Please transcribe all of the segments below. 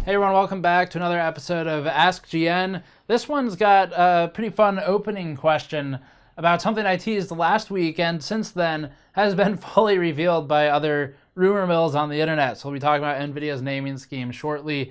Hey everyone, welcome back to another episode of Ask GN. This one's got a pretty fun opening question about something I teased last week and since then has been fully revealed by other rumor mills on the internet. So we'll be talking about nVidia's naming scheme shortly.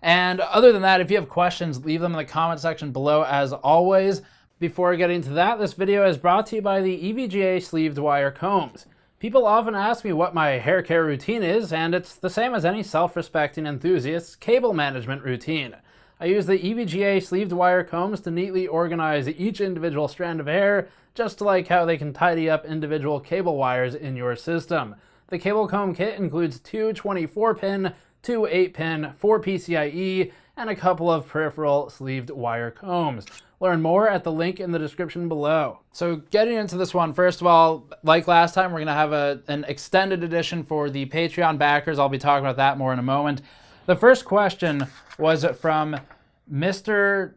And other than that, if you have questions, leave them in the comment section below as always. Before getting to that, this video is brought to you by the EVGA sleeved wire combs. People often ask me what my hair care routine is, and it's the same as any self-respecting enthusiast's cable management routine. I use the EVGA sleeved wire combs to neatly organize each individual strand of hair, just like how they can tidy up individual cable wires in your system. The cable comb kit includes two 24-pin, two 8-pin, 4 PCIe, and a couple of peripheral sleeved wire combs. Learn more at the link in the description below. So getting into this one, first of all, like last time, we're going to have an extended edition for the Patreon backers. I'll be talking about that more in a moment. The first question was from Mr.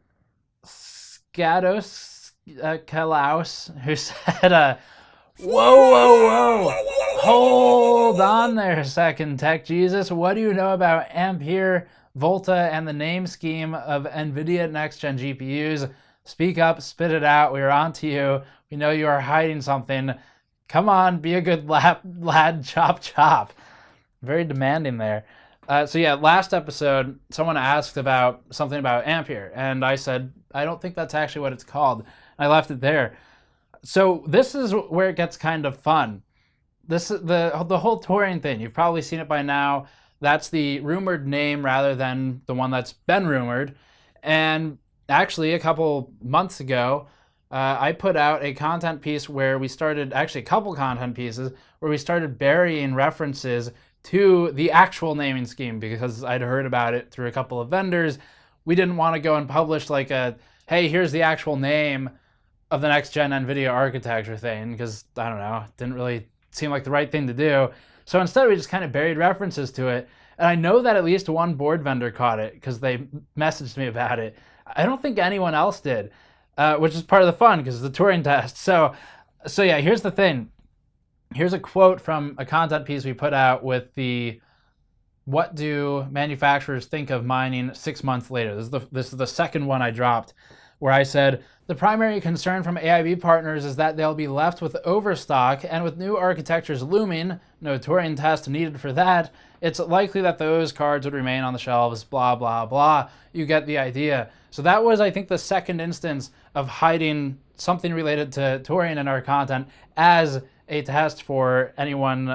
Skatosakoulas, who said, whoa, hold on there a second, Tech Jesus. What do you know about Ampere, Volta, and the name scheme of NVIDIA next-gen GPUs? Speak up, spit it out. We are on to you. We know you are hiding something. Come on, be a good lad, chop chop. Very demanding there. So yeah, last episode, someone asked about something about Ampere, and I said, I don't think that's actually what it's called. I left it there. So this is where it gets kind of fun. This is the whole Turing thing. You've probably seen it by now. That's the rumored name rather than the one that's been rumored. And actually, a couple months ago, I put out a content piece where we started, actually a couple content pieces, where we started burying references to the actual naming scheme because I'd heard about it through a couple of vendors. We didn't want to go and publish like a, hey, here's the actual name of the next gen NVIDIA architecture thing, because, I don't know, it didn't really seem like the right thing to do. So instead, we just kind of buried references to it. And I know that at least one board vendor caught it because they messaged me about it. I don't think anyone else did, which is part of the fun because it's the Turing test. So yeah, here's the thing. Here's a quote from a content piece we put out with the what do manufacturers think of mining 6 months later. This is the second one I dropped, where I said, the primary concern from AIB partners is that they'll be left with overstock, and with new architectures looming, no Turing test needed for that, it's likely that those cards would remain on the shelves, blah, blah, blah. You get the idea. So that was, I think, the second instance of hiding something related to Turing in our content as a test for anyone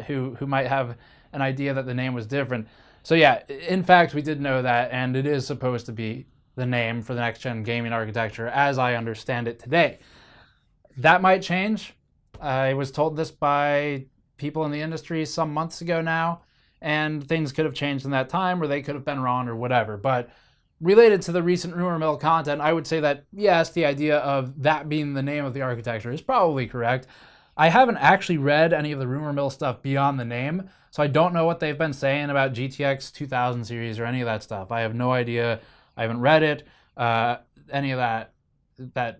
who might have an idea that the name was different. So yeah, in fact, we did know that, and it is supposed to be the name for the next-gen gaming architecture as I understand it today. That might change. I was told this by people in the industry some months ago now, and things could have changed in that time, or they could have been wrong, or whatever. But related to the recent rumor mill content, I would say that, yes, the idea of that being the name of the architecture is probably correct. I haven't actually read any of the rumor mill stuff beyond the name, so I don't know what they've been saying about GTX 2000 series or any of that stuff. I have no idea. I haven't read it, any of that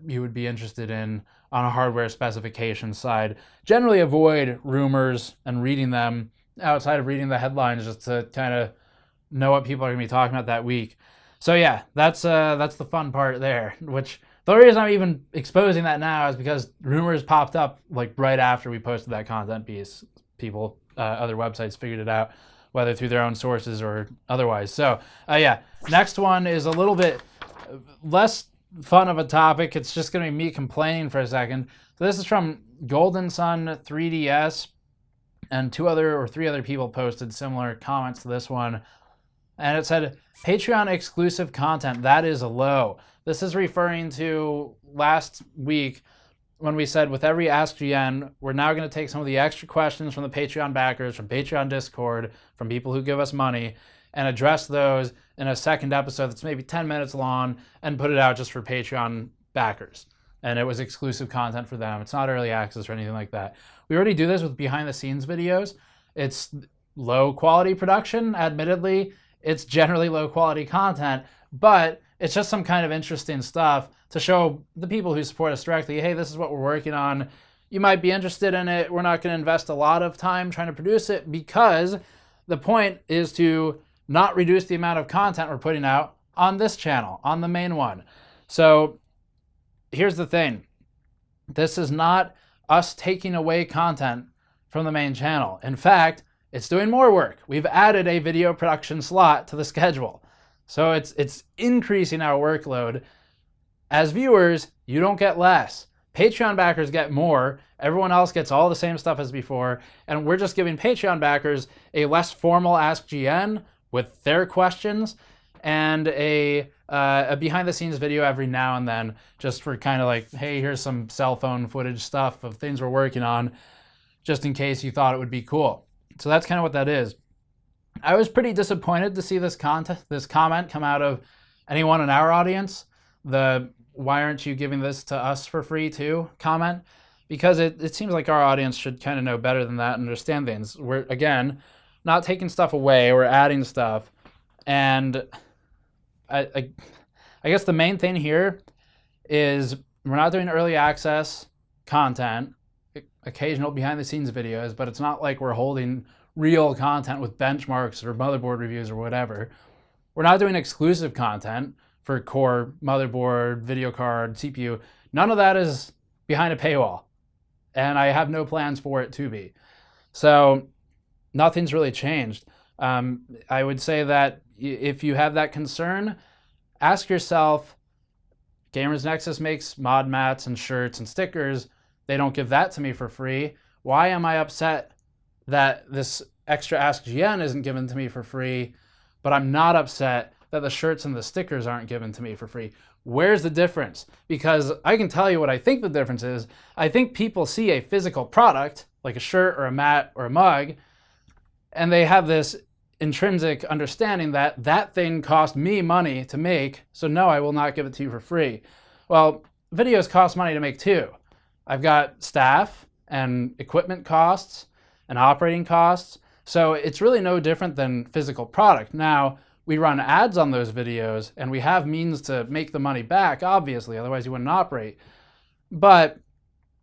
you would be interested in on a hardware specification side. Generally avoid rumors and reading them outside of reading the headlines just to kind of know what people are going to be talking about that week. So yeah, that's the fun part there, which the reason I'm even exposing that now is because rumors popped up like right after we posted that content piece. People, other websites figured it out, whether through their own sources or otherwise. So yeah, next one is a little bit less fun of a topic. It's just going to be me complaining for a second. So this is from Golden Sun 3DS, and three other people posted similar comments to this one. And it said, Patreon exclusive content, that is low. This is referring to last week when we said with every Ask GN, we're now going to take some of the extra questions from the Patreon backers, from Patreon Discord, from people who give us money, and address those in a second episode that's maybe 10 minutes long and put it out just for Patreon backers. And it was exclusive content for them. It's not early access or anything like that. We already do this with behind the scenes videos. It's low quality production, admittedly. It's generally low quality content, but it's just some kind of interesting stuff to show the people who support us directly, hey, this is what we're working on. You might be interested in it. We're not going to invest a lot of time trying to produce it because the point is to not reduce the amount of content we're putting out on this channel, on the main one. So here's the thing. This is not us taking away content from the main channel. In fact, it's doing more work. We've added a video production slot to the schedule. So it's increasing our workload. As viewers, you don't get less. Patreon backers get more. Everyone else gets all the same stuff as before. And we're just giving Patreon backers a less formal AskGN with their questions and a behind the scenes video every now and then, just for kind of like, hey, here's some cell phone footage stuff of things we're working on, just in case you thought it would be cool. So that's kind of what that is. I was pretty disappointed to see this comment come out of anyone in our audience. The "why aren't you giving this to us for free too" comment, because it seems like our audience should kind of know better than that and understand things. We're, again, not taking stuff away, we're adding stuff. And I guess the main thing here is we're not doing early access content, occasional behind the scenes videos, but it's not like we're holding real content with benchmarks or motherboard reviews or whatever. We're not doing exclusive content for core, motherboard, video card, CPU. None of that is behind a paywall, and I have no plans for it to be. So nothing's really changed. I would say that if you have that concern, ask yourself, Gamers Nexus makes mod mats and shirts and stickers. They don't give that to me for free. Why am I upset that this extra AskGN isn't given to me for free, but I'm not upset that the shirts and the stickers aren't given to me for free? Where's the difference? Because I can tell you what I think the difference is. I think people see a physical product, like a shirt or a mat or a mug, and they have this intrinsic understanding that that thing cost me money to make, so no, I will not give it to you for free. Well, videos cost money to make too. I've got staff and equipment costs and operating costs, so it's really no different than physical product. Now, we run ads on those videos and we have means to make the money back, obviously, otherwise you wouldn't operate. But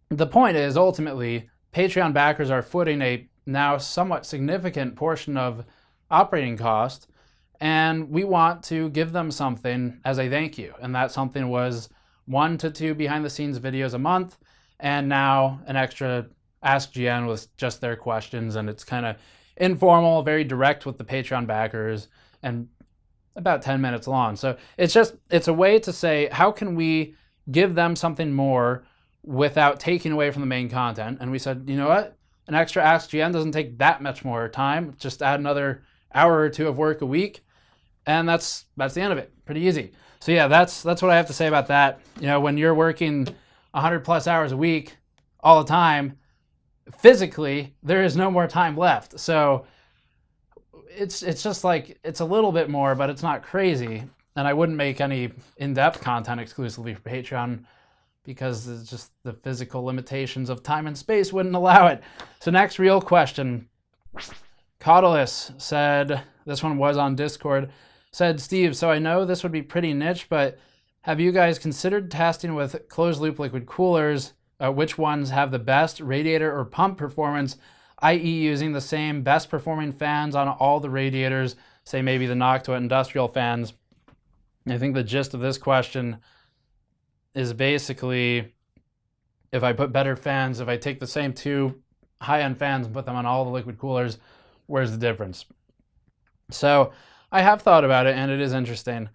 the point is, ultimately, Patreon backers are footing a now somewhat significant portion of operating cost, and we want to give them something as a thank you. And that something was 1 to 2 behind the scenes videos a month, and now an extra AskGN with just their questions, and it's kind of informal, very direct with the Patreon backers, and about 10 minutes long. So it's a way to say, how can we give them something more without taking away from the main content? And we said, you know what? An extra AskGN doesn't take that much more time. Just add another hour or two of work a week, and that's the end of it. Pretty easy. So yeah, that's what I have to say about that. You know, when you're working 100 plus hours a week all the time, physically, there is no more time left. So it's just like, it's a little bit more, but it's not crazy. And I wouldn't make any in-depth content exclusively for Patreon because it's just the physical limitations of time and space wouldn't allow it. So next real question. Cautilus said, this one was on Discord, said, Steve, so I know this would be pretty niche, but have you guys considered testing with closed loop liquid coolers? Which ones have the best radiator or pump performance, i.e. using the same best performing fans on all the radiators, say maybe the Noctua Industrial fans? I think the gist of this question is basically, if I put better fans, if I take the same 2 high-end fans and put them on all the liquid coolers, where's the difference? So I have thought about it, and it is interesting.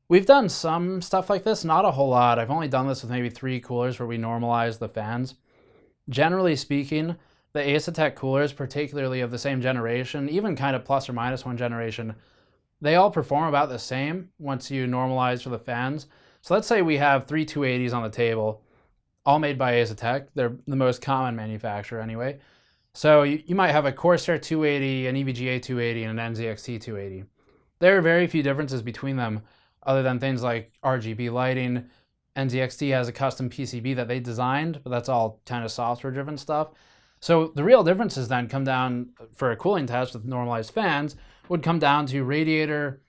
We've done some stuff like this, not a whole lot. I've only done this with maybe 3 coolers where we normalize the fans. Generally speaking, the Asetek coolers, particularly of the same generation, even kind of plus or minus 1 generation, they all perform about the same once you normalize for the fans. So let's say we have 3 280s on the table, all made by Asetek. They're the most common manufacturer anyway. So you might have a Corsair 280, an EVGA 280, and an NZXT 280. There are very few differences between them other than things like RGB lighting. NZXT has a custom PCB that they designed, but that's all kind of software-driven stuff. So the real differences then come down, for a cooling test with normalized fans, would come down to radiator,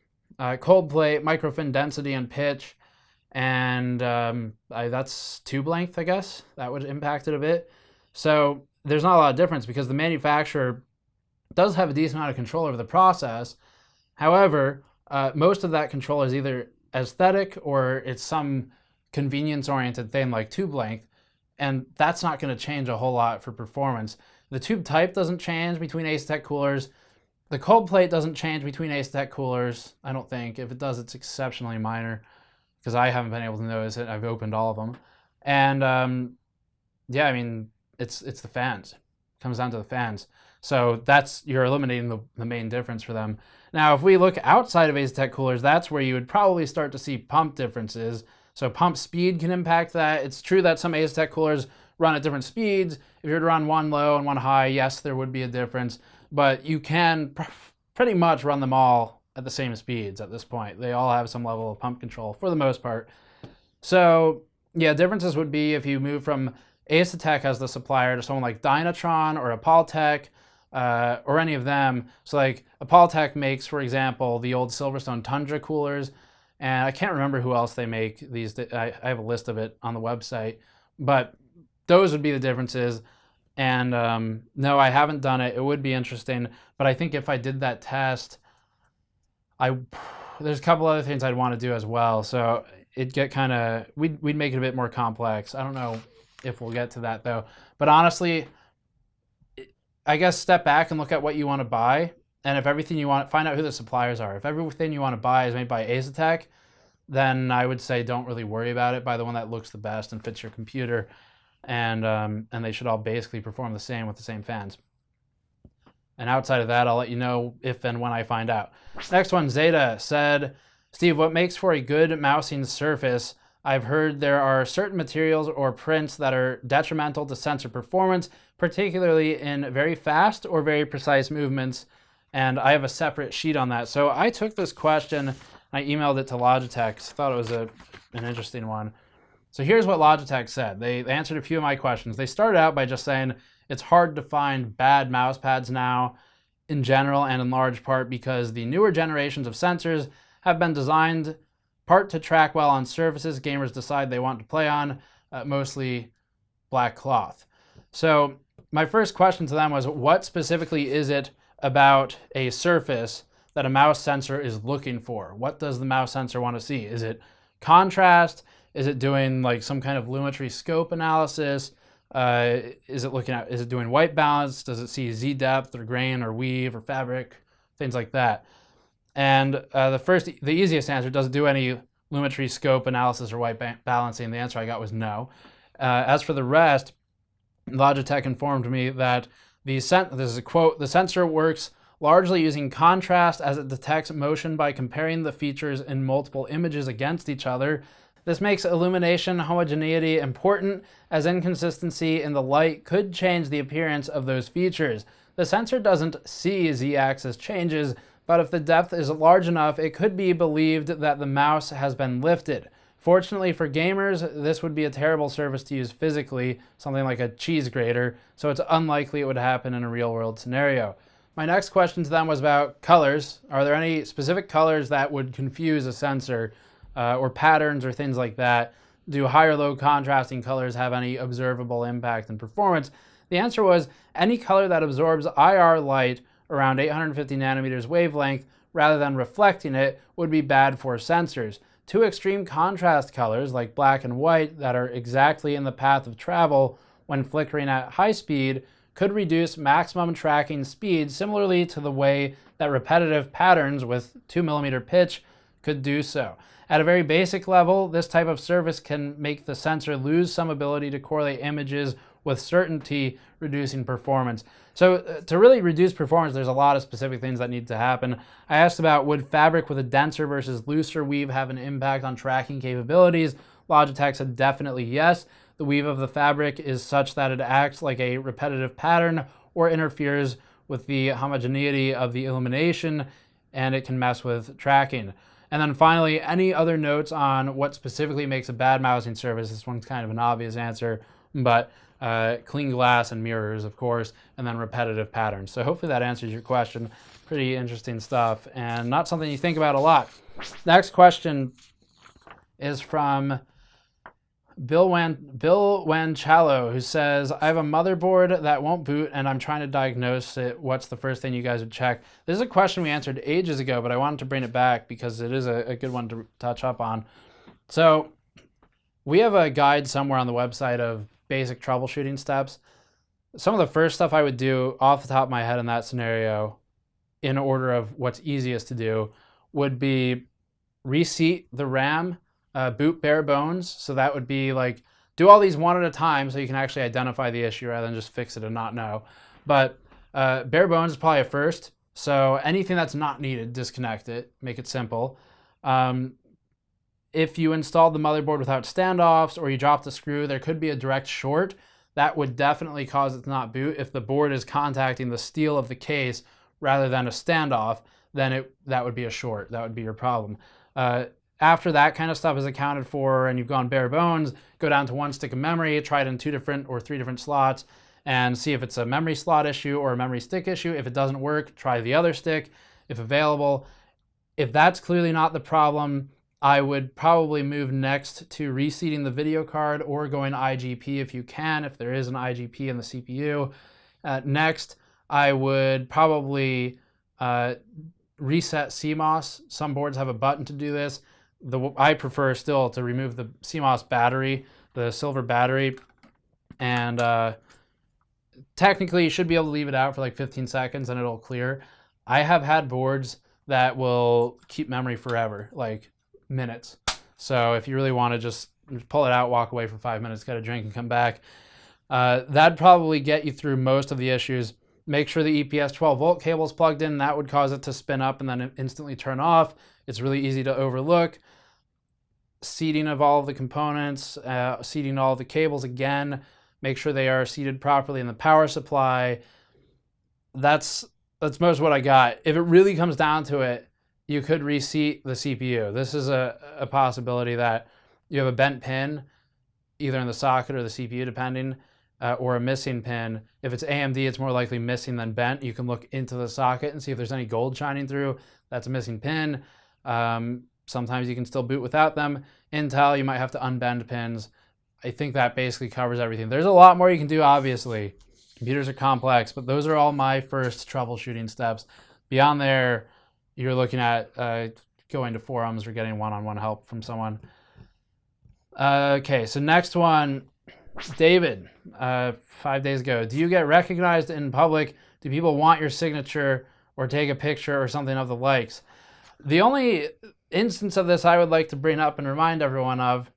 cold plate, microfin density and pitch, and that's tube length, I guess. That would impact it a bit. So there's not a lot of difference because the manufacturer does have a decent amount of control over the process, However, most of that control is either aesthetic or it's some convenience-oriented thing like tube length, and that's not going to change a whole lot for performance. The tube type doesn't change between Asetek coolers. The cold plate doesn't change between Asetek coolers, I don't think. If it does, it's exceptionally minor, because I haven't been able to notice it. I've opened all of them. And yeah, I mean, it's the fans. It comes down to the fans. So you're eliminating the main difference for them. Now, if we look outside of Asetek coolers, that's where you would probably start to see pump differences. So pump speed can impact that. It's true that some Asetek coolers run at different speeds. If you were to run one low and one high, yes, there would be a difference. But you can pretty much run them all at the same speeds at this point. They all have some level of pump control for the most part. So yeah, differences would be if you move from Asetek as the supplier to someone like Dynatron or Appaltech, or any of them. So like Appaltech makes, for example, the old Silverstone Tundra coolers, and I can't remember who else they make these. I have a list of it on the website, but those would be the differences. And no, I haven't done it. It would be interesting, but I think if I did that test, there's a couple other things I'd want to do as well. So it'd get kind of, we'd make it a bit more complex. I don't know if we'll get to that though. But honestly, I guess step back and look at what you want to buy. And if everything you want, find out who the suppliers are. If everything you want to buy is made by Asetek, then I would say don't really worry about it. Buy the one that looks the best and fits your computer. And they should all basically perform the same with the same fans. And outside of that, I'll let you know if and when I find out. Next one, Zeta said, Steve, what makes for a good mousing surface? I've heard there are certain materials or prints that are detrimental to sensor performance, particularly in very fast or very precise movements. And I have a separate sheet on that. So I took this question, and I emailed it to Logitech. I thought it was an interesting one. So here's what Logitech said. They answered a few of my questions. They started out by just saying it's hard to find bad mouse pads now in general and in large part because the newer generations of sensors have been designed part to track well on surfaces gamers decide they want to play on, mostly black cloth. So my first question to them was, what specifically is it about a surface that a mouse sensor is looking for? What does the mouse sensor want to see? Is it contrast? Is it doing like some kind of lumetri scope analysis? Is it doing white balance? Does it see Z depth or grain or weave or fabric? Things like that. And the easiest answer, does it do any lumetri scope analysis or white balancing? The answer I got was no. As for the rest, Logitech informed me that this is a quote, the sensor works largely using contrast as it detects motion by comparing the features in multiple images against each other. This makes illumination homogeneity important, as inconsistency in the light could change the appearance of those features. The sensor doesn't see Z-axis changes, but if the depth is large enough, it could be believed that the mouse has been lifted. Fortunately for gamers, this would be a terrible surface to use physically, something like a cheese grater, so it's unlikely it would happen in a real-world scenario. My next question to them was about colors. Are there any specific colors that would confuse a sensor, or patterns or things like that? Do high or low contrasting colors have any observable impact in performance? The answer was any color that absorbs IR light around 850 nanometers wavelength rather than reflecting it would be bad for sensors. Two extreme contrast colors like black and white that are exactly in the path of travel when flickering at high speed could reduce maximum tracking speed similarly to the way that repetitive patterns with 2mm pitch could do so. At a very basic level, this type of surface can make the sensor lose some ability to correlate images with certainty, reducing performance. So to really reduce performance, there's a lot of specific things that need to happen. I asked about, would fabric with a denser versus looser weave have an impact on tracking capabilities? Logitech said definitely yes. The weave of the fabric is such that it acts like a repetitive pattern or interferes with the homogeneity of the illumination, and it can mess with tracking. And then finally, any other notes on what specifically makes a bad mousing surface? This one's kind of an obvious answer, but clean glass and mirrors, of course, and then repetitive patterns. So hopefully that answers your question. Pretty interesting stuff, and not something you think about a lot. Next question is from Bill Wanchallo, who says, I have a motherboard that won't boot and I'm trying to diagnose it. What's the first thing you guys would check? This is a question we answered ages ago, but I wanted to bring it back because it is a good one to touch up on. So we have a guide somewhere on the website of basic troubleshooting steps. Some of the first stuff I would do off the top of my head in that scenario, in order of what's easiest to do, would be reseat the RAM, boot bare bones. So that would be like, do all these one at a time so you can actually identify the issue rather than just fix it and not know. But bare bones is probably a first. So anything that's not needed, disconnect it, make it simple. If you installed the motherboard without standoffs or you dropped a screw, there could be a direct short. That would definitely cause it to not boot. If the board is contacting the steel of the case rather than a standoff, then that would be a short. That would be your problem. After that kind of stuff is accounted for and you've gone bare bones, go down to one stick of memory, try it in 2 different or 3 different slots and see if it's a memory slot issue or a memory stick issue. If it doesn't work, try the other stick if available. If that's clearly not the problem, I would probably move next to reseating the video card or going IGP if you can, if there is an IGP in the CPU. Next, I would probably reset CMOS. Some boards have a button to do this. I prefer still to remove the CMOS battery, the silver battery, and technically you should be able to leave it out for like 15 seconds and it'll clear. I have had boards that will keep memory forever, like minutes. So if you really want to just pull it out, walk away for 5 minutes, get a drink and come back, that'd probably get you through most of the issues. Make sure the EPS 12 volt cable is plugged in. That would cause it to spin up and then instantly turn off. It's really easy to overlook. Seating of all of the components, seating all of the cables again, make sure they are seated properly in the power supply. That's most of what I got. If it really comes down to it, you could reseat the CPU. This is a possibility that you have a bent pin, either in the socket or the CPU, depending, or a missing pin. If it's AMD, it's more likely missing than bent. You can look into the socket and see if there's any gold shining through. That's a missing pin. Sometimes you can still boot without them. Intel, you might have to unbend pins. I think that basically covers everything. There's a lot more you can do, obviously. Computers are complex, but those are all my first troubleshooting steps. Beyond there, you're looking at going to forums or getting one-on-one help from someone. Okay, so next one, David, 5 days ago. Do you get recognized in public? Do people want your signature or take a picture or something of the likes? The only instance of this I would like to bring up and remind everyone of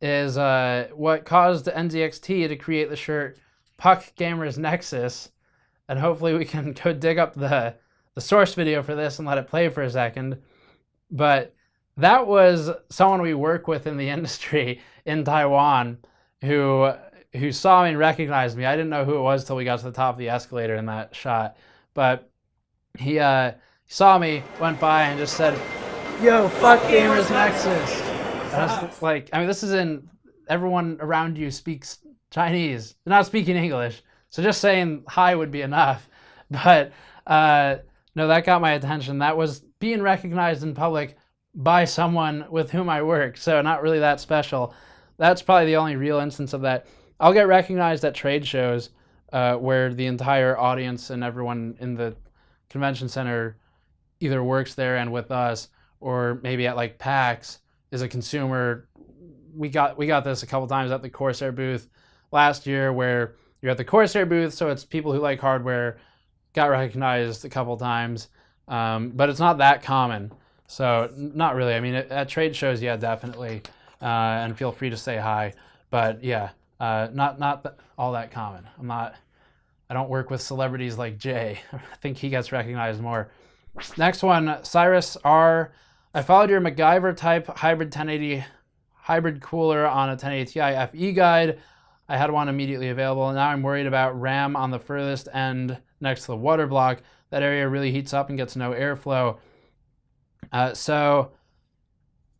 is what caused NZXT to create the shirt Puck Gamers Nexus. And hopefully we can go dig up the source video for this and let it play for a second. But that was someone we work with in the industry in Taiwan who saw me and recognized me. I didn't know who it was till we got to the top of the escalator in that shot. But he saw me, went by and just said, "Yo, fuck Gamers Nexus." And I was like, I mean, this is everyone around you speaks Chinese. They're not speaking English. So just saying hi would be enough. But no, that got my attention. That was being recognized in public by someone with whom I work. So not really that special. That's probably the only real instance of that. I'll get recognized at trade shows where the entire audience and everyone in the convention center either works there and with us, or maybe at like PAX is a consumer. We got this a couple times at the Corsair booth last year, where you're at the Corsair booth, so it's people who like hardware. Got recognized a couple times, but it's not that common. So not really. I mean, at trade shows, yeah, definitely, and feel free to say hi. But yeah, not all that common. I don't work with celebrities like Jay. I think he gets recognized more. Next one, Cyrus R. I followed your MacGyver type hybrid 1080 hybrid cooler on a 1080 Ti FE guide. I had one immediately available. Now I'm worried about RAM on the furthest end next to the water block. That area really heats up and gets no airflow. So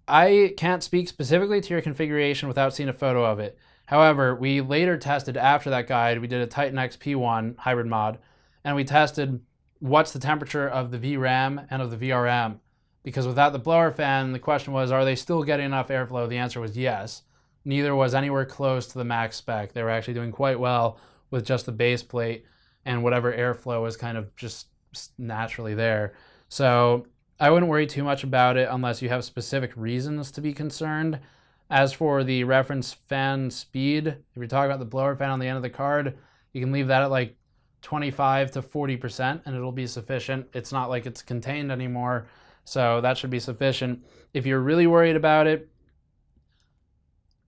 I can't speak specifically to your configuration without seeing a photo of it. However, we later tested after that guide. We did a Titan XP1 hybrid mod, and we tested what's the temperature of the VRAM and of the VRM. Because without the blower fan, the question was, are they still getting enough airflow? The answer was yes. neither was anywhere close to the max spec. They were actually doing quite well with just the base plate and whatever airflow was kind of just naturally there. So I wouldn't worry too much about it unless you have specific reasons to be concerned. As for the reference fan speed, if you're talking about the blower fan on the end of the card, you can leave that at like 25 to 40% and it'll be sufficient. It's not like it's contained anymore, so that should be sufficient. If you're really worried about it,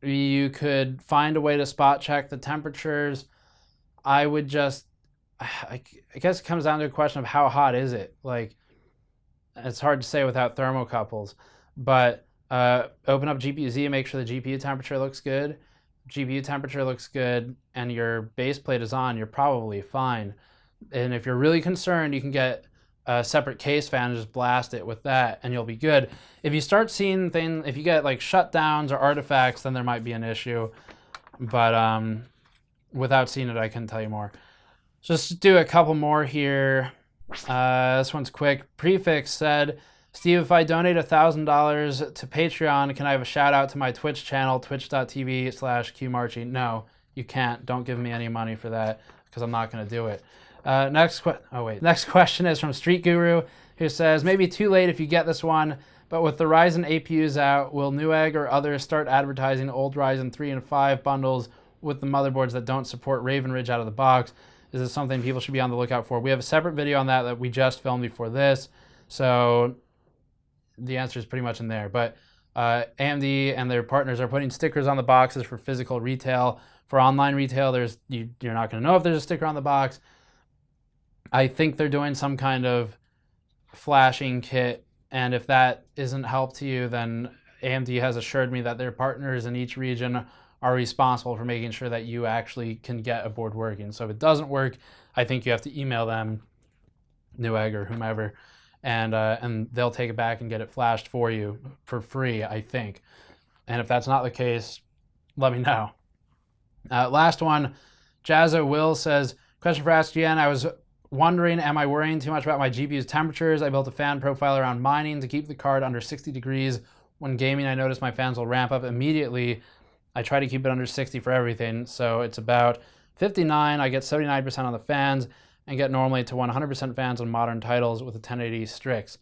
you could find a way to spot check the temperatures. I would just, I guess it comes down to a question of how hot is it? Like, it's hard to say without thermocouples, but open up GPU-Z and make sure the GPU temperature looks good. GPU temperature looks good and your base plate is on, you're probably fine. And if you're really concerned, you can get a separate case fan and just blast it with that and you'll be good. If you start seeing things, if you get like shutdowns or artifacts, then there might be an issue. But without seeing it, I couldn't tell you more. Just do a couple more here. This one's quick. Prefix said, Steve, if I donate $1,000 to Patreon, can I have a shout out to my Twitch channel, twitch.tv/qmarchy? No, you can't. Don't give me any money for that because I'm not going to do it. Next question is from Street Guru, who says, maybe too late if you get this one, but with the Ryzen APUs out, will Newegg or others start advertising old Ryzen 3 and 5 bundles with the motherboards that don't support Raven Ridge out of the box? Is this something people should be on the lookout for? We have a separate video on that we just filmed before this, so the answer is pretty much in there. But AMD and their partners are putting stickers on the boxes for physical retail. For online retail, you're not going to know if there's a sticker on the box. I think they're doing some kind of flashing kit, and if that isn't help to you, then AMD has assured me that their partners in each region are responsible for making sure that you actually can get a board working. So if it doesn't work, I think you have to email them, Newegg or whomever, and they'll take it back and get it flashed for you for free, I think. And if that's not the case, let me know. Last one, Jazzo Will says, question for askgn. I was wondering, am I worrying too much about my GPU's temperatures? I built a fan profile around mining to keep the card under 60 degrees. When gaming, I notice my fans will ramp up immediately. I try to keep it under 60 for everything, so it's about 59. I get 79% on the fans and get normally to 100% fans on modern titles with a 1080 Strix.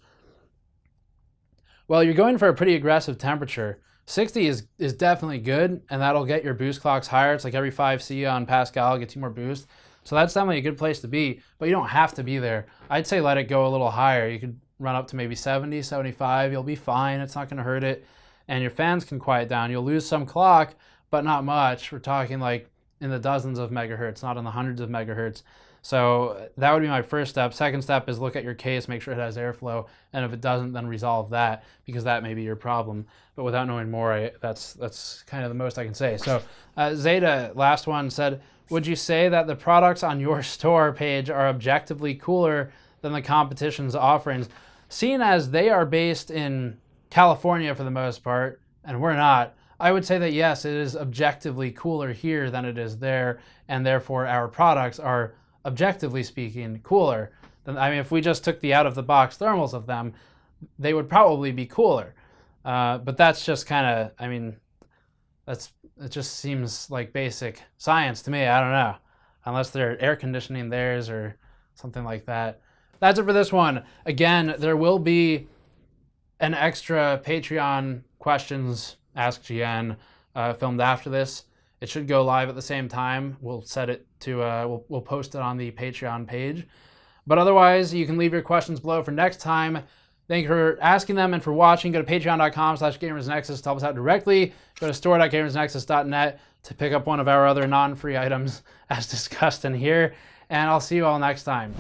Well, you're going for a pretty aggressive temperature. 60 is definitely good, and that'll get your boost clocks higher. It's like every 5C on Pascal gets you more boost. So that's definitely a good place to be, but you don't have to be there. I'd say let it go a little higher. You could run up to maybe 70, 75. You'll be fine. It's not going to hurt it. And your fans can quiet down. You'll lose some clock, but not much. We're talking like in the dozens of megahertz, not in the hundreds of megahertz. So that would be my first step. Second step is look at your case, make sure it has airflow, and if it doesn't, then resolve that, because that may be your problem. But without knowing more, that's kind of the most I can say. So Zeta, last one, said, would you say that the products on your store page are objectively cooler than the competition's offerings? Seeing as they are based in California for the most part, and we're not, I would say that yes, it is objectively cooler here than it is there, and therefore our products are, objectively speaking, cooler. I mean, if we just took the out-of-the-box thermals of them, they would probably be cooler. But that's just kind of, I mean, it just seems like basic science to me. I don't know, unless they're air conditioning theirs or something like that. That's it for this one. Again, there will be an extra Patreon questions Ask GN filmed after this. It should go live at the same time. We'll set it to, we'll post it on the Patreon page. But otherwise, you can leave your questions below for next time. Thank you for asking them and for watching. Go to patreon.com/gamersnexus to help us out directly. Go to store.gamersnexus.net to pick up one of our other non-free items as discussed in here. And I'll see you all next time.